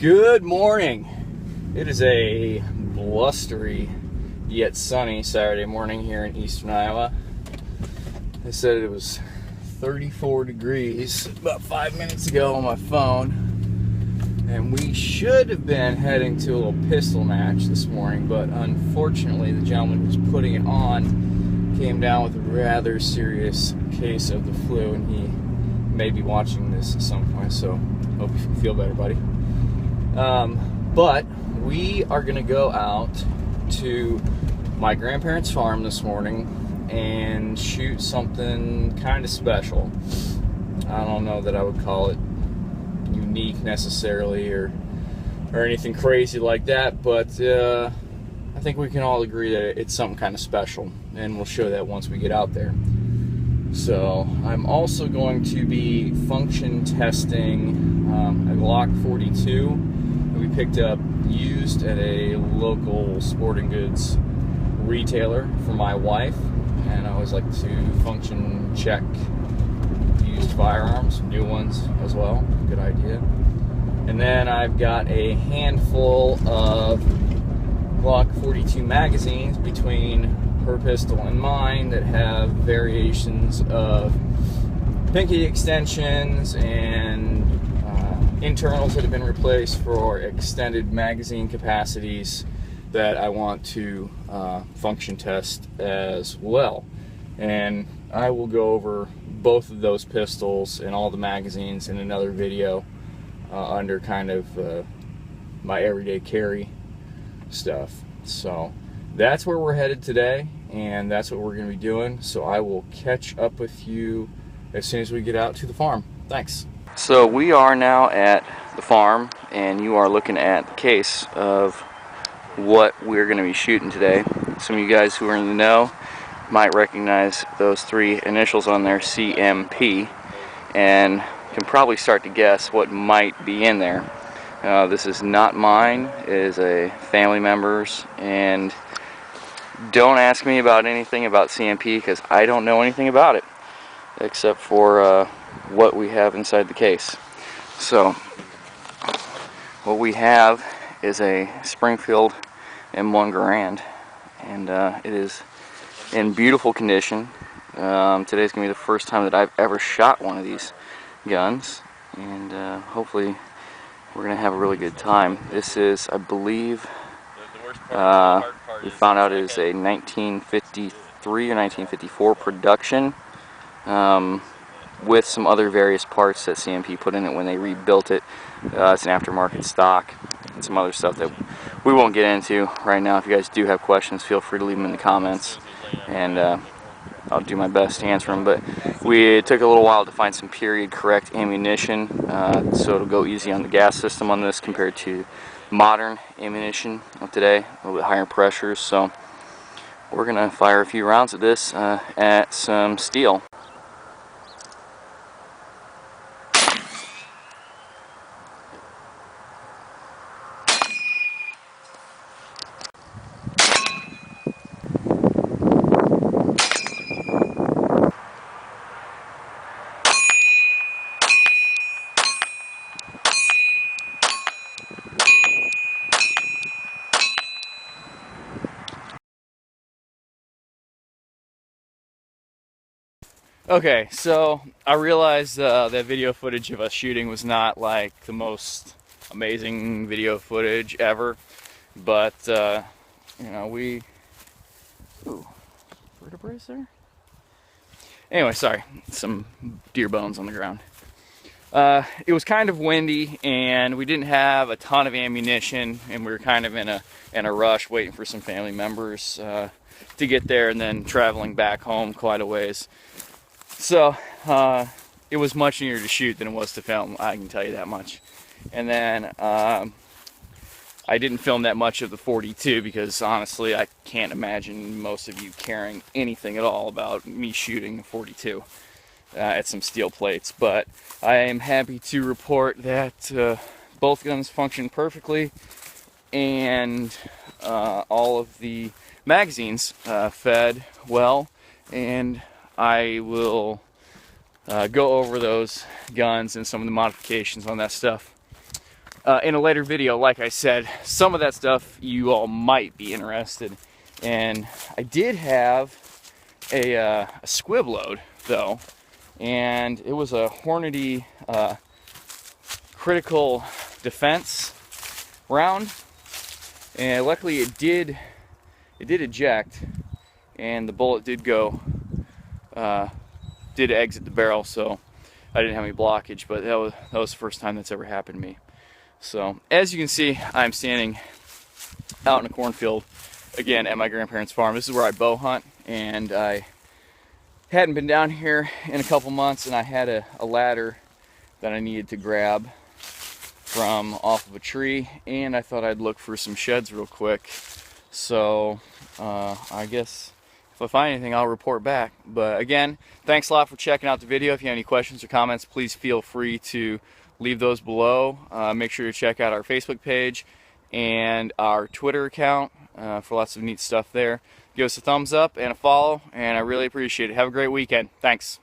Good morning. It is a blustery yet sunny Saturday morning here in eastern Iowa. They said it was 34 degrees about 5 minutes ago on my phone, and we should have been heading to a little pistol match this morning, but unfortunately the gentleman who's putting it on came down with a rather serious case of the flu, and he may be watching this at some point, so hope you feel better, buddy. But we are going to go out to my grandparents' farm this morning and shoot something kind of special. I don't know that I would call it unique necessarily or anything crazy like that, but I think we can all agree that it's something kind of special, and we'll show that once we get out there. So I'm also going to be function testing a Glock 42 that we picked up used at a local sporting goods retailer for my wife, and I always like to function check used firearms, new ones as well, good idea. And then I've got a handful of Glock 42 magazines between her pistol and mine that have variations of pinky extensions and internals that have been replaced for extended magazine capacities that I want to function test as well. And I will go over both of those pistols and all the magazines in another video under kind of my everyday carry stuff. So that's where we're headed today, and that's what we're going to be doing. So I will catch up with you as soon as we get out to the farm. Thanks. So we are now at the farm, and you are looking at the case of what we're going to be shooting today. Some of you guys who are in the know might recognize those three initials on there, CMP, and can probably start to guess what might be in there. This is not mine, it is a family member's, and don't ask me about anything about CMP because I don't know anything about it except for what we have inside the case. So what we have is a Springfield M1 Garand, and it is in beautiful condition. Today's gonna be the first time that I've ever shot one of these guns, and hopefully we're gonna have a really good time. This is, I believe, we found out it is a 1953 or 1954 production, with some other various parts that CMP put in it when they rebuilt it. It's an aftermarket stock and some other stuff that we won't get into right now. If you guys do have questions, feel free to leave them in the comments, and I'll do my best to answer them. But it took a little while to find some period correct ammunition, so it'll go easy on the gas system on this compared to modern ammunition of today, a little bit higher pressures. So we're gonna fire a few rounds at this at some steel. Okay, so I realized that video footage of us shooting was not like the most amazing video footage ever, but you know, ooh, vertebrae there? Anyway, sorry, some deer bones on the ground. It was kind of windy, and we didn't have a ton of ammunition, and we were kind of in a rush waiting for some family members to get there, and then traveling back home quite a ways. So it was much easier to shoot than it was to film, I can tell you that much. And then I didn't film that much of the 42 because honestly I can't imagine most of you caring anything at all about me shooting a 42 at some steel plates. But I am happy to report that both guns function perfectly, and all of the magazines fed well, and I will go over those guns and some of the modifications on that stuff in a later video, like I said. Some of that stuff you all might be interested. And I did have a squib load though, and it was a Hornady critical defense round, and luckily it did eject, and the bullet did go did exit the barrel, so I didn't have any blockage. But that was the first time that's ever happened to me. So as you can see, I'm standing out in a cornfield again at my grandparents' farm. This is where I bow hunt, and I hadn't been down here in a couple months, and I had a ladder that I needed to grab from off of a tree, and I thought I'd look for some sheds real quick. So I guess if I find anything, I'll report back. But again, thanks a lot for checking out the video. If you have any questions or comments, please feel free to leave those below. Make sure to check out our Facebook page and our Twitter account for lots of neat stuff there. Give us a thumbs up and a follow, and I really appreciate it. Have a great weekend. Thanks.